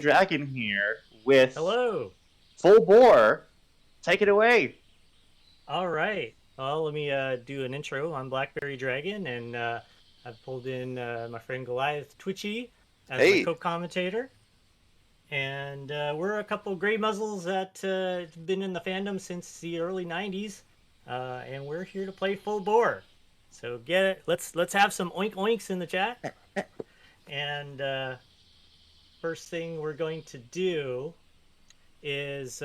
Dragon here with Hello. Full Bore. Take it away. All right. Well, let me do an intro. I'm Blackberry Dragon, and I've pulled in my friend Goliath Twitchy as my Hey, co-commentator. And we're a couple gray muzzles that have been in the fandom since the early '90s, and we're here to play full bore. So get it. Let's have some oink oinks in the chat. And first thing we're going to do is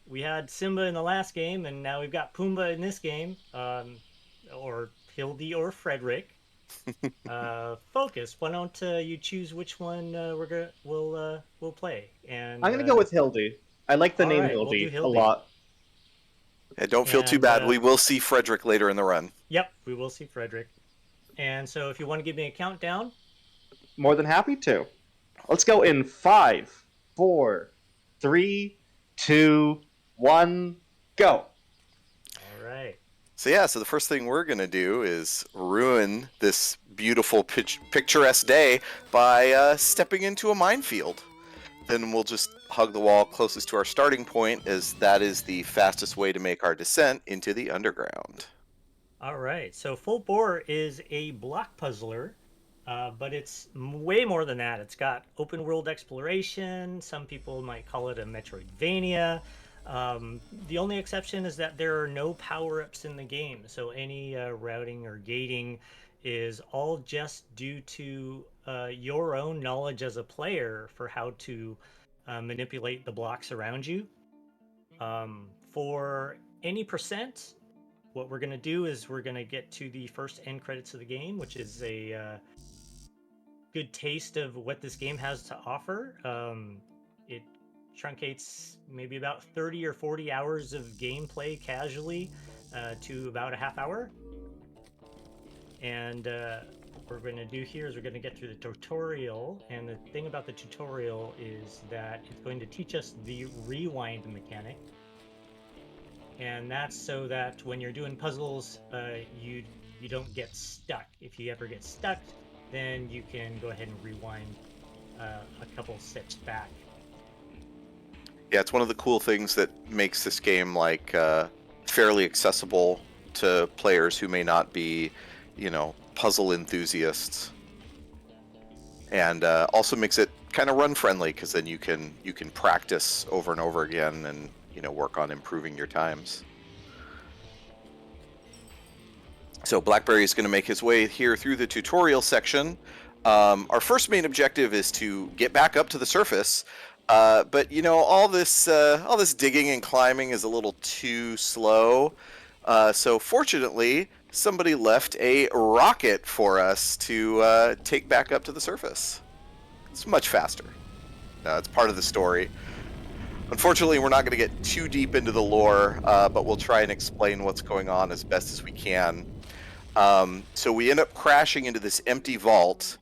we had Simba in the last game, and now we've got Pumbaa in this game, or Hildy or Frederick. Focus. Why don't you choose which one we'll play? I'm And gonna go with Hildy. I like the all name right, we'll do Hildy a Hildy. lot. don't feel too And bad. We will see Frederick later in the run. yep, we will see Frederick. And so, if you want to give me a countdown, More than happy to. Let's go in 5, 4, 3, 2, 1, go. all right. So the first thing we're going to do is ruin this beautiful picturesque day by stepping into a minefield. Then we'll just hug the wall closest to our starting point, as that is the fastest way to make our descent into the underground. All right. So Full Bore is a block puzzler, but it's way more than that. It's got open world exploration. Some people might call it a Metroidvania. The only exception is that there are no power ups in the game. So any routing or gating is all just due to your own knowledge as a player for how to manipulate the blocks around you. For any percent, what we're going to do is we're going to get to the first end credits of the game, which is a good taste of what this game has to offer. It truncates maybe about 30 or 40 hours of gameplay casually to about a half hour. And what we're going to do here is we're going to get through the tutorial. And the thing about the tutorial is that it's going to teach us the rewind mechanic. And that's so that when you're doing puzzles, you don't get stuck. If you ever get stuck, then you can go ahead and rewind a couple steps back. Yeah, it's one of the cool things that makes this game fairly accessible to players who may not be, puzzle enthusiasts, and also makes it kind of run friendly, because then you can practice over and over again and work on improving your times. So Blackberry is going to make his way here through the tutorial section. Our first main objective is to get back up to the surface, but all this digging and climbing is a little too slow. So fortunately, somebody left a rocket for us to take back up to the surface. It's much faster. It's part of the story. Unfortunately, we're not going to get too deep into the lore, but we'll try and explain what's going on as best as we can. So we end up crashing into this empty vault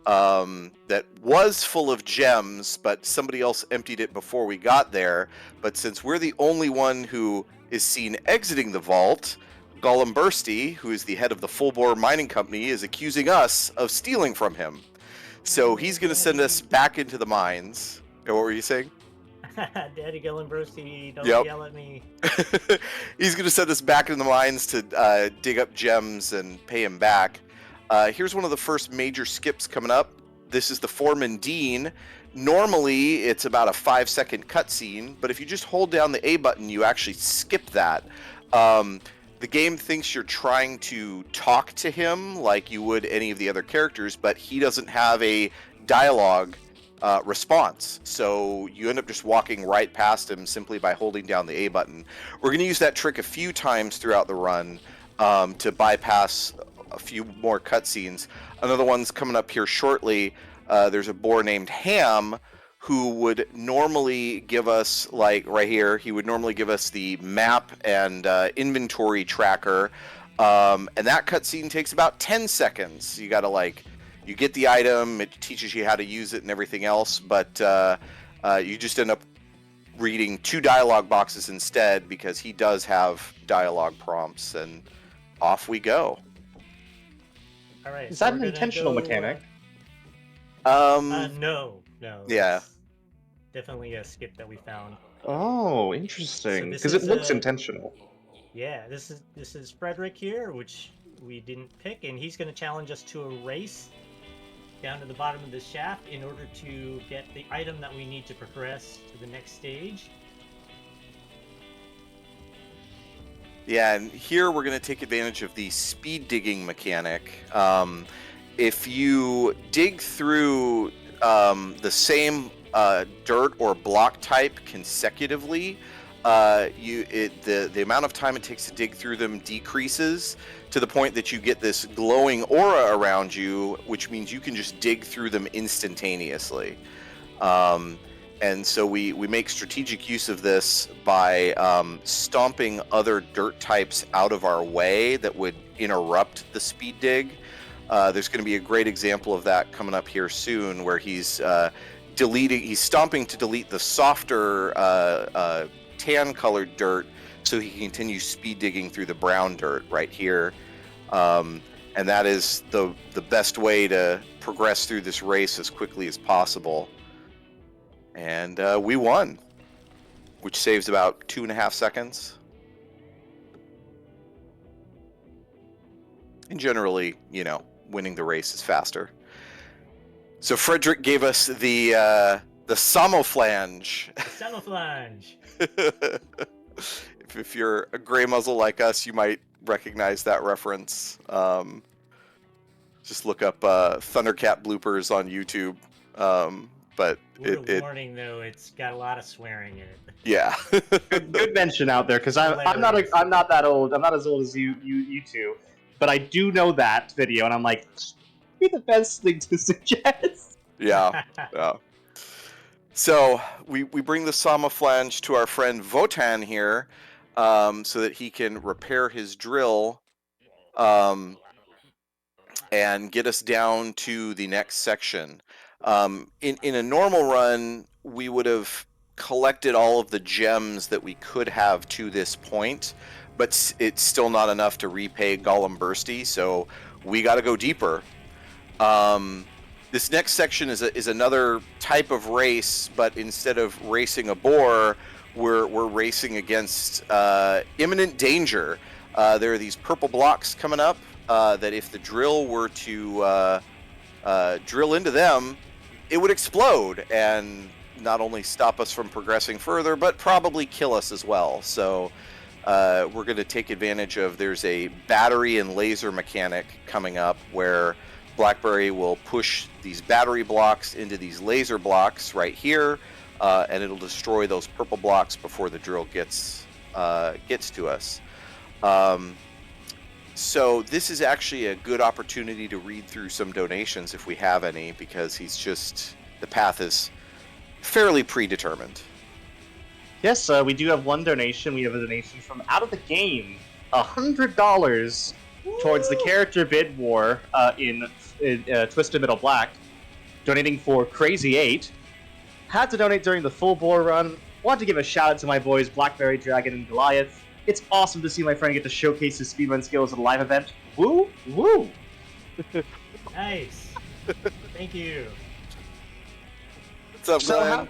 that was full of gems, but somebody else emptied it before we got there. But since we're the only one who is seen exiting the vault, Gollum Bursty, who is the head of the Full Bore Mining Company, is accusing us of stealing from him. So he's going to send us back into the mines. What were you saying? Daddy Gillenbursty, don't Yep. yell at me. He's going to send us back in the mines to dig up gems and pay him back. Here's one of the first major skips coming up. This is the Foreman Dean. Normally, it's about a 5-second cutscene, but if you just hold down the A button, you actually skip that. The game thinks you're trying to talk to him like you would any of the other characters, but he doesn't have a dialogue response. So you end up just walking right past him simply by holding down the A button. We're going to use that trick a few times throughout the run to bypass a few more cutscenes. Another one's coming up here shortly. There's a boar named Ham who would normally give us, like right here, he would normally give us the map and inventory tracker. And that cutscene takes about 10 seconds. You got to you get the item, it teaches you how to use it and everything else, but you just end up reading 2 dialogue boxes instead, because he does have dialogue prompts, and off we go. All right. Is so that we're an gonna intentional go, mechanic? No, No. Yeah. It's definitely a skip that we found. Oh, interesting. this Because it is, looks intentional. Yeah, this is Frederick here, which we didn't pick, and he's going to challenge us to a race down to the bottom of the shaft in order to get the item that we need to progress to the next stage. Yeah, and here we're going to take advantage of the speed digging mechanic. If you dig through the same dirt or block type consecutively, the amount of time it takes to dig through them decreases to the point that you get this glowing aura around you, which means you can just dig through them instantaneously. And so we make strategic use of this by stomping other dirt types out of our way that would interrupt the speed dig. There's going to be a great example of that coming up here soon, where he's stomping to delete the softer tan-colored dirt, so he can continue speed digging through the brown dirt right here. And that is the best way to progress through this race as quickly as possible. And we won, which saves about 2.5 seconds. And generally, winning the race is faster. So Frederick gave us the Samoflange. Samoflange. If you're a gray muzzle like us, you might recognize that reference. Just look up Thundercat bloopers on YouTube. But warning though, it's got a lot of swearing in it. Yeah. Good mention out there, because I'm not that old. I'm not as old as you two, but I do know that video, and I'm like, be the best thing to suggest. Yeah. Yeah. So we bring the Samoflange to our friend Votan here, so that he can repair his drill, and get us down to the next section. In a normal run, we would have collected all of the gems that we could have to this point, but it's still not enough to repay Gollum Bursty, so we got to go deeper. This next section is another type of race, but instead of racing a boar, we're racing against imminent danger. There are these purple blocks coming up that if the drill were to drill into them, it would explode and not only stop us from progressing further, but probably kill us as well. So we're going to take advantage of, there's a battery and laser mechanic coming up where Blackberry will push these battery blocks into these laser blocks right here, and it'll destroy those purple blocks before the drill gets to us. So this is actually a good opportunity to read through some donations if we have any, because the path is fairly predetermined. Yes, we do have one donation. We have a donation from Out of the Game, $100 towards the character bid war in Twisted Metal Black, donating for Crazy 8. Had to donate during the full bore run. Want to give a shout out to my boys Blackberry Dragon and Goliath. It's awesome to see my friend get to showcase his speedrun skills at a live event. Woo! Woo! Nice. Thank you. What's up, Glenn?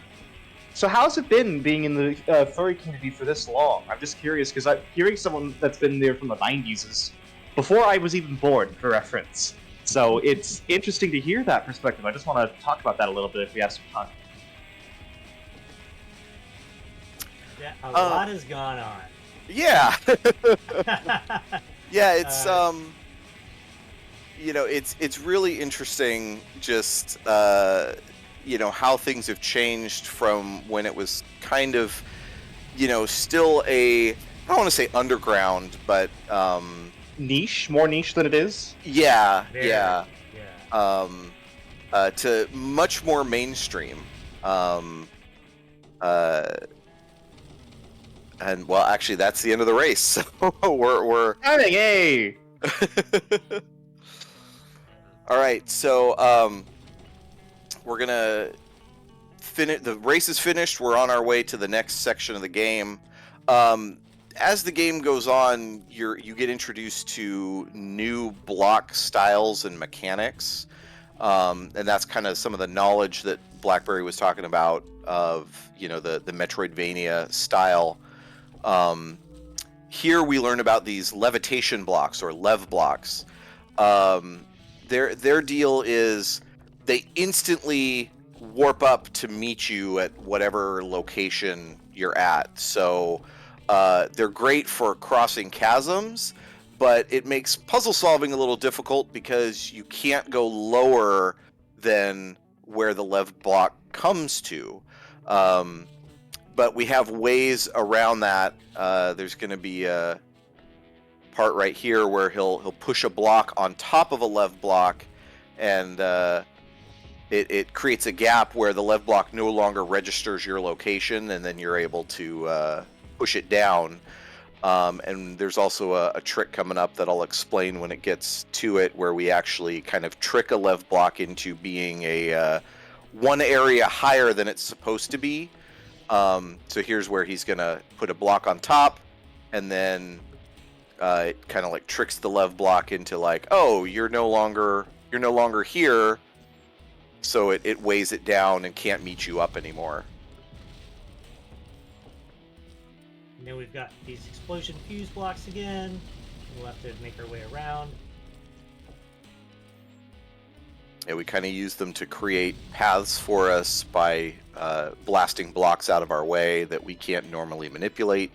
So how's it been being in the furry community for this long? I'm just curious, because I'm hearing someone that's been there from the 90s is before I was even born, for reference. So it's interesting to hear that perspective. I just want to talk about that a little bit if we have some time. Yeah, a lot has gone on. Yeah. Yeah, it's it's really interesting just how things have changed from when it was kind of still I don't want to say underground, but More niche than it is. Yeah. Very, yeah. Yeah. To much more mainstream. And well, actually, that's the end of the race. So we're Having a. All right. So we're gonna finish. The race is finished. We're on our way to the next section of the game. As the game goes on, you get introduced to new block styles and mechanics. And that's kind of some of the knowledge that Blackberry was talking about of, you know, the Metroidvania style. Here we learn about these levitation blocks or lev blocks. Their deal is they instantly warp up to meet you at whatever location you're at. So they're great for crossing chasms, but it makes puzzle solving a little difficult because you can't go lower than where the lev block comes to. But we have ways around that. There's going to be a part right here where he'll push a block on top of a lev block, and it creates a gap where the lev block no longer registers your location, and then you're able to push it down. And there's also a trick coming up that I'll explain when it gets to it, where we actually kind of trick a lev block into being a one area higher than it's supposed to be. So here's where he's gonna put a block on top, and then it kind of like tricks the lev block into like, oh, you're no longer here, so it weighs it down and can't meet you up anymore. And then we've got these explosion fuse blocks again. We'll have to make our way around. Yeah, we kind of use them to create paths for us by blasting blocks out of our way that we can't normally manipulate.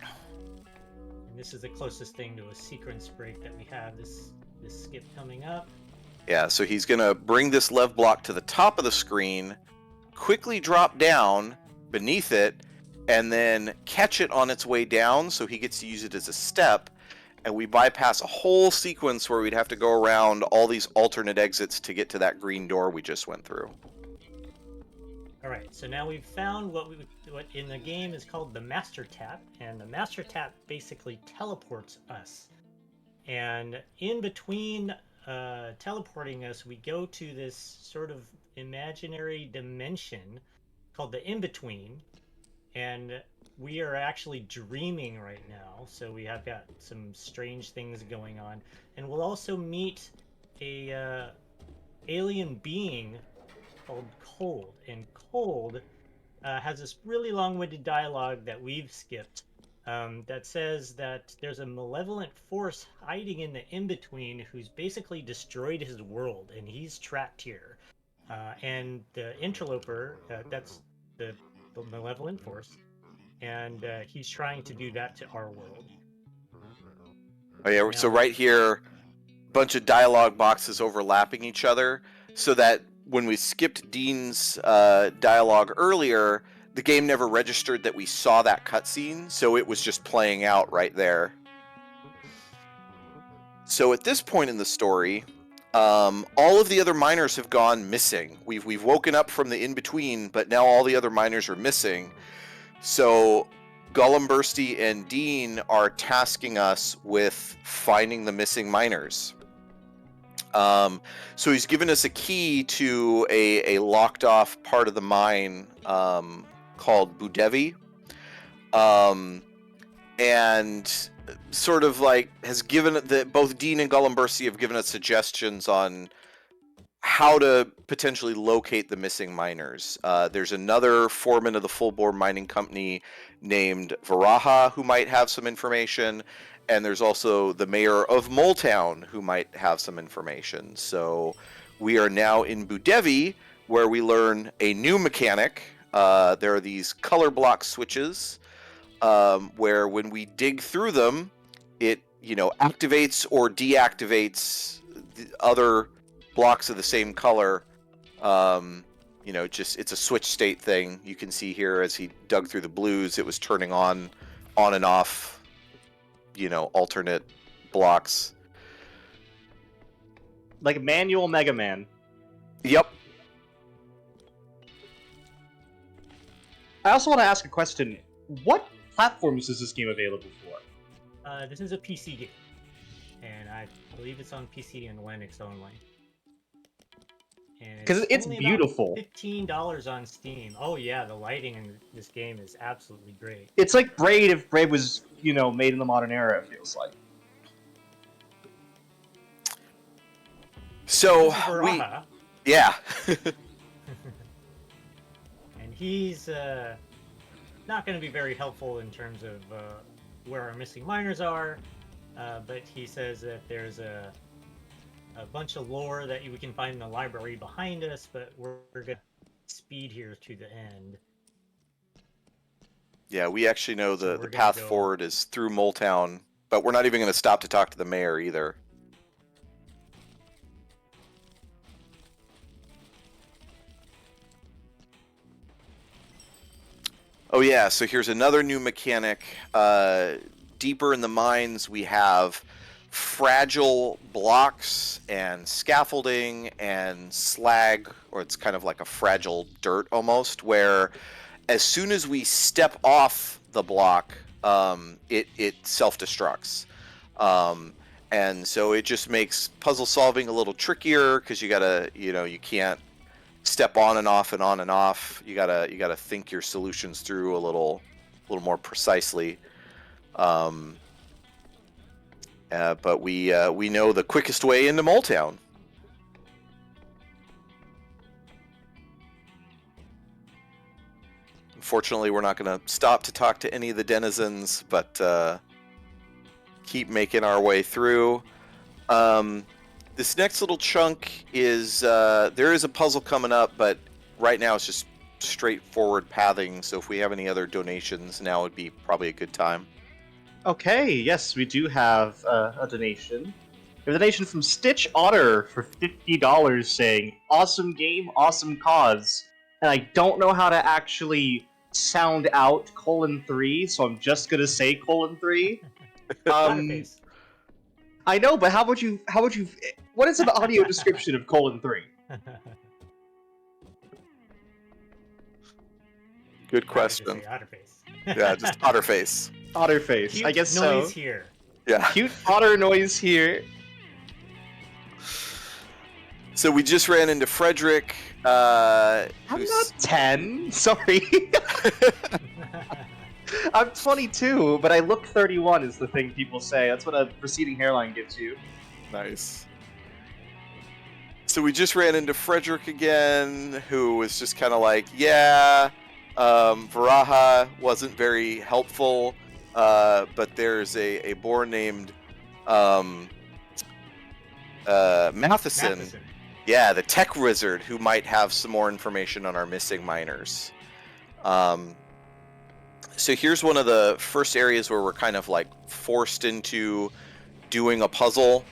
And this is the closest thing to a sequence break that we have, this skip coming up. Yeah, so he's going to bring this lev block to the top of the screen, quickly drop down beneath it, and then catch it on its way down, so he gets to use it as a step. And we bypass a whole sequence where we'd have to go around all these alternate exits to get to that green door we just went through. All right, so now we've found what in the game is called the Master Tap, and the Master Tap basically teleports us. And in between teleporting us, we go to this sort of imaginary dimension called the In-Between, and we are actually dreaming right now, so we have got some strange things going on. And we'll also meet a alien being called Cold, and Cold has this really long-winded dialogue that we've skipped that says that there's a malevolent force hiding in the In-Between who's basically destroyed his world, and he's trapped here. And the interloper, that's the malevolent force, and he's trying to do that to our world. Oh yeah, so right here, bunch of dialogue boxes overlapping each other, so that when we skipped Dean's dialogue earlier, the game never registered that we saw that cutscene, so it was just playing out right there. So at this point in the story, all of the other miners have gone missing. We've woken up from the In-Between, but now all the other miners are missing. So Gollumbursty and Dean are tasking us with finding the missing miners. So he's given us a key to a locked off part of the mine called Budevi. And sort of like has given that both Dean and Gollumbursty have given us suggestions on how to potentially locate the missing miners. There's another foreman of the Full Bore Mining Company named Varaha who might have some information, and there's also the mayor of Moletown who might have some information. So we are now in Budevi, where we learn a new mechanic. There are these color block switches where when we dig through them, it activates or deactivates the other blocks of the same color. It's a switch state thing. You can see here as he dug through the blues, it was turning on and off, alternate blocks. Like manual Mega Man. Yep. I also want to ask a question. What platforms is this game available for? This is a PC game, and I believe it's on PC and Linux only. Because it's beautiful. $15 on Steam. Oh yeah, the lighting in this game is absolutely great. It's like Braid if Braid was, made in the modern era, it feels like. So This is we, Varaha, yeah, and he's not going to be very helpful in terms of where our missing miners are, but he says that there's a bunch of lore that we can find in the library behind us, but we're going to speed here to the end. yeah, we actually know So the we're gonna path go- forward is through Moletown, but we're not even going to stop to talk to the mayor either. Oh yeah, so here's another new mechanic. Deeper in the mines, we have fragile blocks and scaffolding and slag, or it's kind of like a fragile dirt almost, where as soon as we step off the block, it self-destructs. And so it just makes puzzle solving a little trickier because you gotta, you can't step on and off and on and off. You gotta think your solutions through a little more precisely. But we know the quickest way into Moletown. Unfortunately, we're not going to stop to talk to any of the denizens, but keep making our way through. This next little chunk is there is a puzzle coming up, but right now it's just straightforward pathing. So if we have any other donations, now would be probably a good time. Okay, yes, we do have a donation. We have a donation from Stitch Otter for $50 saying, "Awesome game, awesome cause." And I don't know how to actually sound out :3, so I'm just gonna say :3. Otterface. I know, but how would you what is an audio description of :3? Good I would just question. say Otterface. Yeah, just Otterface. Otterface, Cute I guess noise so. here. Yeah. Cute otter noise here. So we just ran into Frederick. I'm Who's not 10. Sorry. I'm 22, but I look 31 is the thing people say. That's what a receding hairline gives you. nice. So we just ran into Frederick again, who was just kind of like, yeah, Varaha wasn't very helpful, but there's a boar named Matheson. Matheson. Yeah, the tech wizard who might have some more information on our missing miners. So here's one of the first areas where we're kind of like forced into doing a puzzle.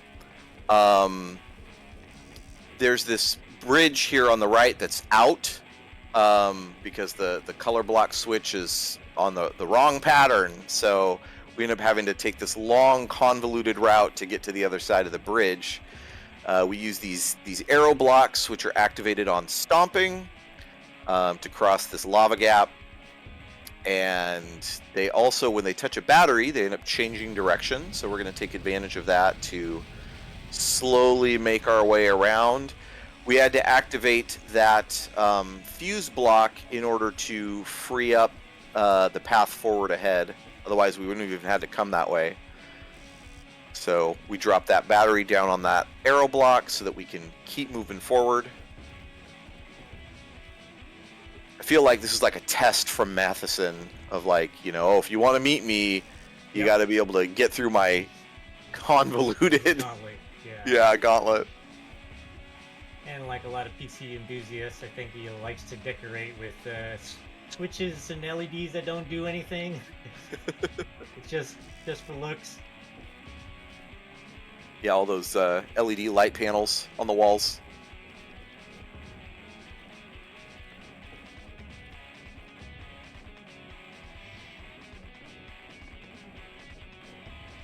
There's this bridge here on the right that's out because the color block switch is on the wrong pattern. So we end up having to take this long convoluted route to get to the other side of the bridge. We use these arrow blocks, which are activated on stomping to cross this lava gap. And they also, when they touch a battery, they end up changing direction. So we're going to take advantage of that to slowly make our way around. We had to activate that fuse block in order to free up the path forward ahead. Otherwise, we wouldn't have even had to come that way. So we drop that battery down on that arrow block so that we can keep moving forward. I feel like this is like a test from Matheson of like, if you want to meet me, you got to be able to get through my convoluted gauntlet. And like a lot of PC enthusiasts, I think he likes to decorate with switches and LEDs that don't do anything. It's just for looks. Yeah, all those LED light panels on the walls.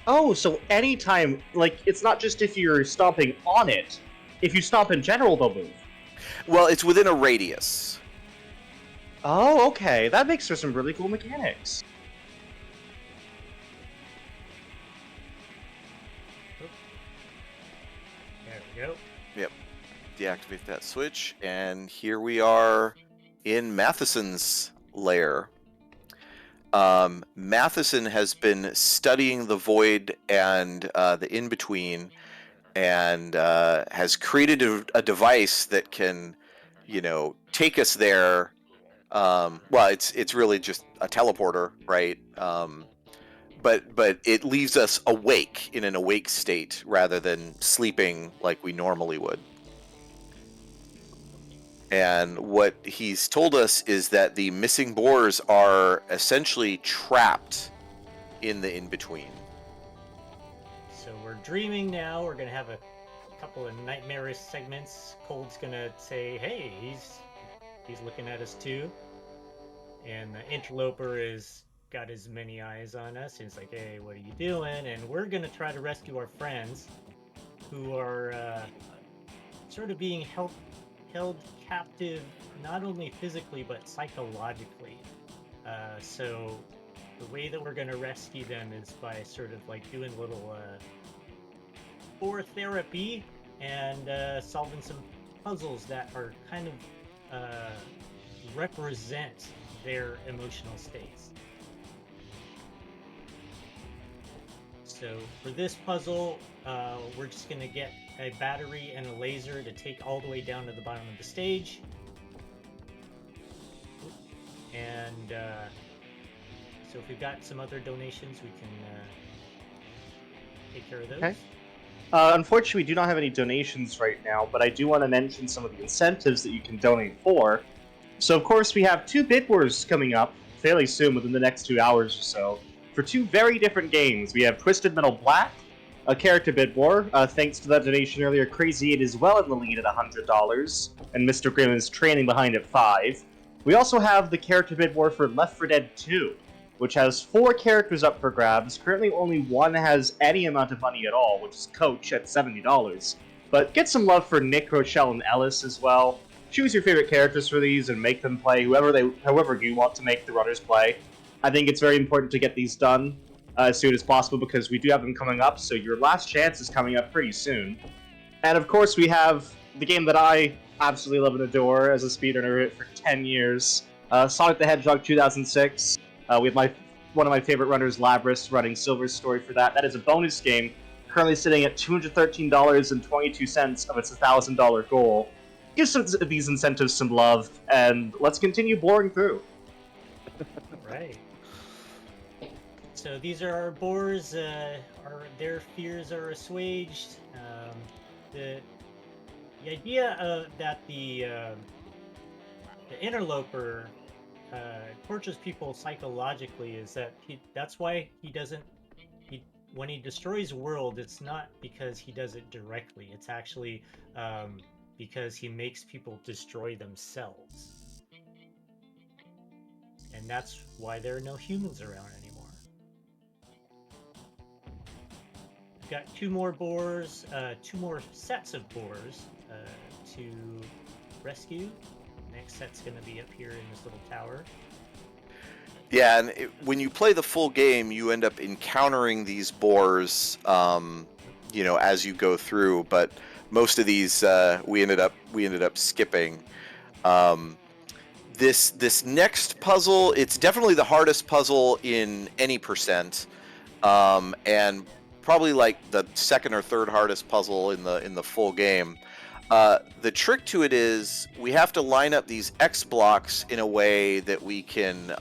Oh, so anytime, like, it's not just if you're stomping on it. If you stomp in general, they'll move. Well, it's within a radius. Oh, okay. That makes for some really cool mechanics. There we go. Yep. Deactivate that switch, and here we are in Matheson's lair. Matheson has been studying the void and the in-between, and has created a device that can, take us there. Well, it's really just a teleporter, right? But it leaves us awake in an awake state rather than sleeping like we normally would. And what he's told us is that the missing boars are essentially trapped in the in-between. So we're dreaming now. We're gonna have a couple of nightmarish segments. Cold's gonna say, "Hey, he's looking at us too," and the interloper is got as many eyes on us. And it's like, "Hey, what are you doing?" And we're gonna try to rescue our friends, who are sort of being held captive, not only physically but psychologically. So the way that we're gonna rescue them is by sort of like doing little boar therapy and solving some puzzles that are kind of represent their emotional states. So for this puzzle, we're just going to get a battery and a laser to take all the way down to the bottom of the stage. And so if we've got some other donations, we can take care of those. Okay. Unfortunately, we do not have any donations right now, but I do want to mention some of the incentives that you can donate for. So, of course, we have 2 Bid Wars coming up fairly soon, within the next 2 hours or so, for 2 very different games. We have Twisted Metal Black, a character bid war. Thanks to that donation earlier, Crazy 8 is well in the lead at $100, and Mr. Grimm is trailing behind at 5. We also have the character bid war for Left 4 Dead 2, which has 4 characters up for grabs. Currently, only one has any amount of money at all, which is Coach at $70. But get some love for Nick, Rochelle, and Ellis as well. Choose your favorite characters for these and make them play however you want to make the runners play. I think it's very important to get these done as soon as possible because we do have them coming up, so your last chance is coming up pretty soon. And of course, we have the game that I absolutely love and adore as a speedrunner for 10 years, Sonic the Hedgehog 2006. We have one of my favorite runners, Labris, running Silver's Story for that. That is a bonus game, currently sitting at $213.22 of its $1,000 goal. Give these incentives some love, and let's continue boring through. Right. So these are our boars. Their fears are assuaged. The idea that the interloper tortures people psychologically is that that's why he doesn't. When he destroys a world, it's not because he does it directly. It's actually because he makes people destroy themselves. And that's why there are no humans around anymore. We've got 2 more boars, 2 more sets of boars to rescue. Next set's going to be up here in this little tower. Yeah, and when you play the full game, you end up encountering these boars, as you go through. But most of these we ended up skipping. This next puzzle, it's definitely the hardest puzzle in any percent, and probably like the second or third hardest puzzle in the full game. The trick to it is we have to line up these X blocks in a way that we can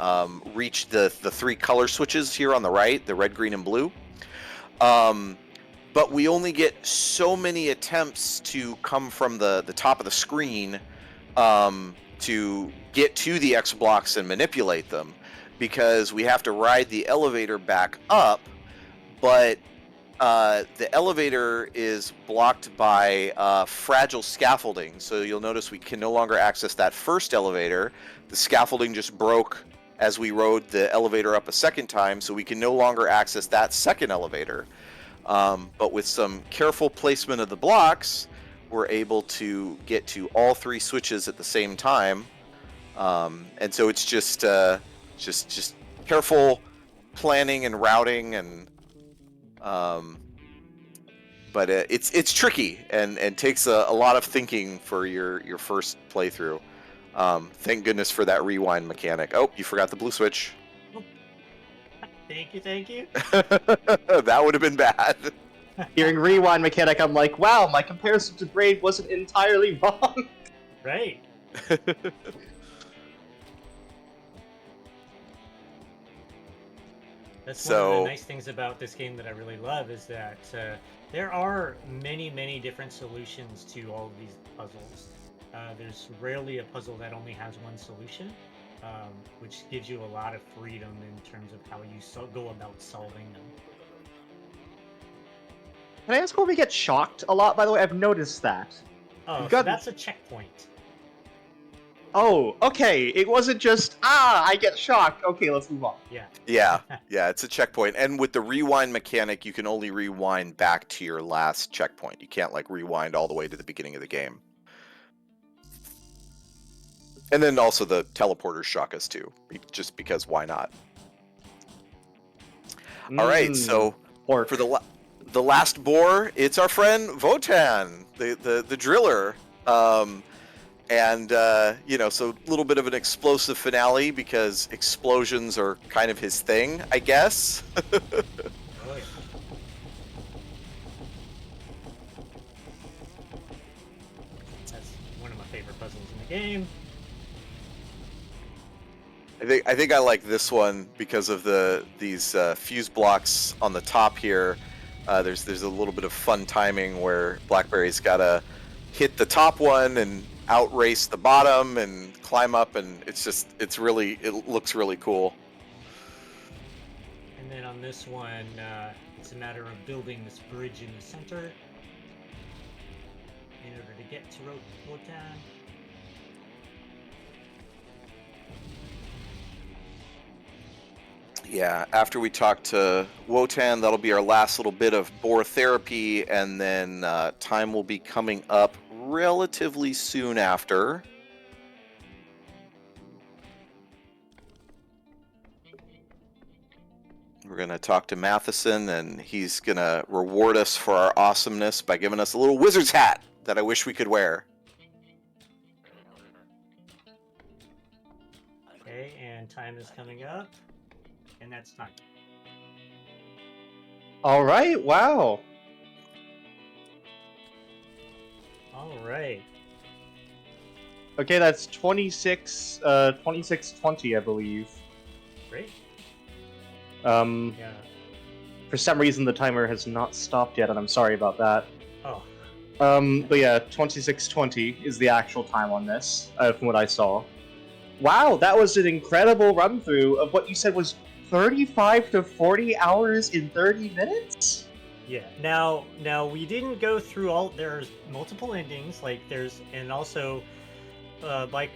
reach the 3 color switches here on the right, the red, green, and blue. But we only get so many attempts to come from the top of the screen to get to the X blocks and manipulate them, because we have to ride the elevator back up, but the elevator is blocked by fragile scaffolding. So you'll notice we can no longer access that first elevator. The scaffolding just broke as we rode the elevator up a second time, so we can no longer access that second elevator. But with some careful placement of the blocks, we're able to get to all 3 switches at the same time. And so it's just careful planning and routing, and but it's tricky and takes a lot of thinking for your first playthrough. Thank goodness for that rewind mechanic. Oh, you forgot the blue switch. Thank you. That would have been bad. Hearing rewind mechanic, I'm like, wow, my comparison to Braid wasn't entirely wrong. Right. That's one of the nice things about this game that I really love is that there are many different solutions to all of these puzzles. There's rarely a puzzle that only has one solution, which gives you a lot of freedom in terms of how you go about solving them. Can I ask where we get shocked a lot, by the way? I've noticed that. Oh, so that's a checkpoint. Oh, okay. It wasn't just, I get shocked. Okay, let's move on. Yeah. Yeah, it's a checkpoint. And with the rewind mechanic, you can only rewind back to your last checkpoint. You can't, like, rewind all the way to the beginning of the game. And then also the teleporters shock us, too. Just because, why not? All right, so for the last boar, it's our friend Votan, the driller. So a little bit of an explosive finale because explosions are kind of his thing, I guess. Oh, yeah. That's one of my favorite puzzles in the game. I think I like this one because of these fuse blocks on the top here. There's a little bit of fun timing where Blackberry's got to hit the top one and outrace the bottom and climb up, and it looks really cool. And then on this one, it's a matter of building this bridge in the center in order to get to Rotan. Yeah, after we talk to Wotan, that'll be our last little bit of boar therapy, and then time will be coming up relatively soon after. We're going to talk to Matheson, and he's going to reward us for our awesomeness by giving us a little wizard's hat that I wish we could wear. Okay, and time is coming up. And that's time. All right, wow. All right. Okay, that's 2620, I believe. Great. Yeah. For some reason, the timer has not stopped yet, and I'm sorry about that. Oh. But yeah, 2620 is the actual time on this, from what I saw. Wow, that was an incredible run-through of what you said was 35 to 40 hours in 30 minutes? Yeah. Now we didn't go through all. There's multiple endings. And also by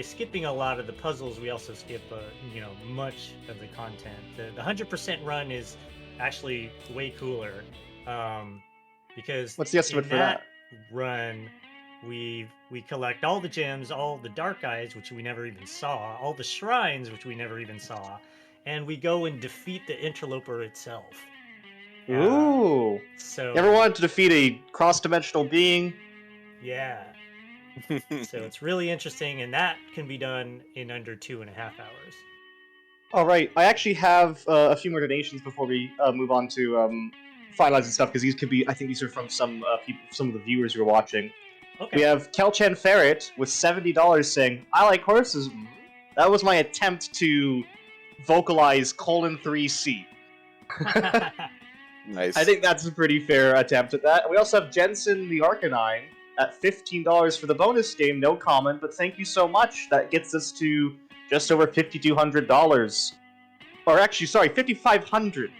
skipping a lot of the puzzles, we also skip much of the content. The 100% run is actually way cooler because what's the estimate for that run? We collect all the gems, all the dark eyes, which we never even saw, all the shrines, which we never even saw, and we go and defeat the interloper itself. Ooh! So you ever wanted to defeat a cross-dimensional being? Yeah. So it's really interesting, and that can be done in under 2.5 hours. All right, I actually have a few more donations before we move on to finalizing stuff, because I think these are from some of the viewers who are watching. Okay. We have Kelchan Ferret with $70 saying, I like horses. That was my attempt to vocalize :3C. Nice. I think that's a pretty fair attempt at that. We also have Jensen the Arcanine at $15 for the bonus game. No comment, but thank you so much. That gets us to just over $5,200. Or actually, sorry, $5,500.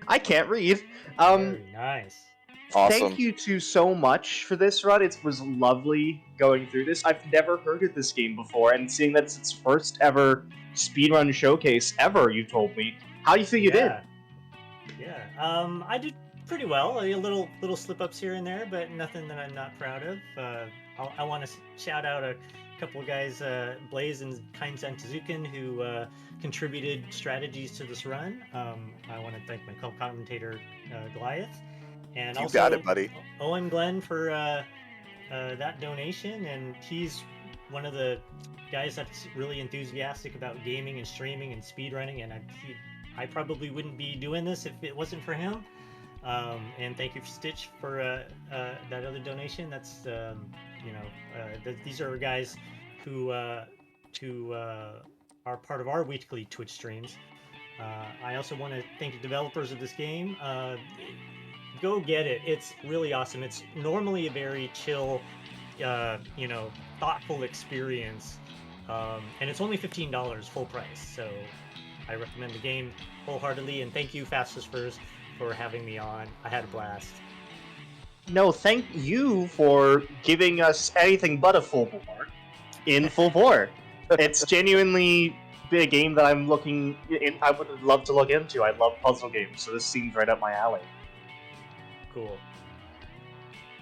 I can't read. Very nice. Awesome. Thank you so much for this run. It was lovely going through this. I've never heard of this game before, and seeing that it's its first ever speedrun showcase ever, you told me. How do you think you did? Yeah, I did pretty well. A little slip-ups here and there, but nothing that I'm not proud of. I want to shout out a couple of guys, Blaze and Kind Santazukin, who contributed strategies to this run. I want to thank my co-commentator, Goliath. And you also, got it, buddy. Owen Glenn for that donation, and he's one of the guys that's really enthusiastic about gaming and streaming and speedrunning, and he I probably wouldn't be doing this if it wasn't for him. And thank you, Stitch, for that other donation. That's these are guys who are part of our weekly Twitch streams. I also want to thank the developers of this game. Go get it. It's really awesome. It's normally a very chill, thoughtful experience, and it's only $15 full price. So I recommend the game wholeheartedly. And thank you, Fastest Furs, for having me on. I had a blast. No, thank you for giving us anything but a full bore in full bore. It's genuinely a game that I would love to look into. I love puzzle games, so this seems right up my alley. Cool.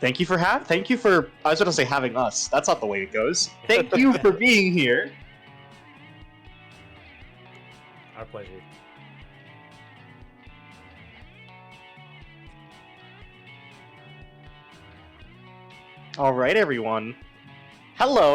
Thank you for I was going to say having us. That's not the way it goes. Thank you for being here. Our pleasure. All right, everyone. Hello.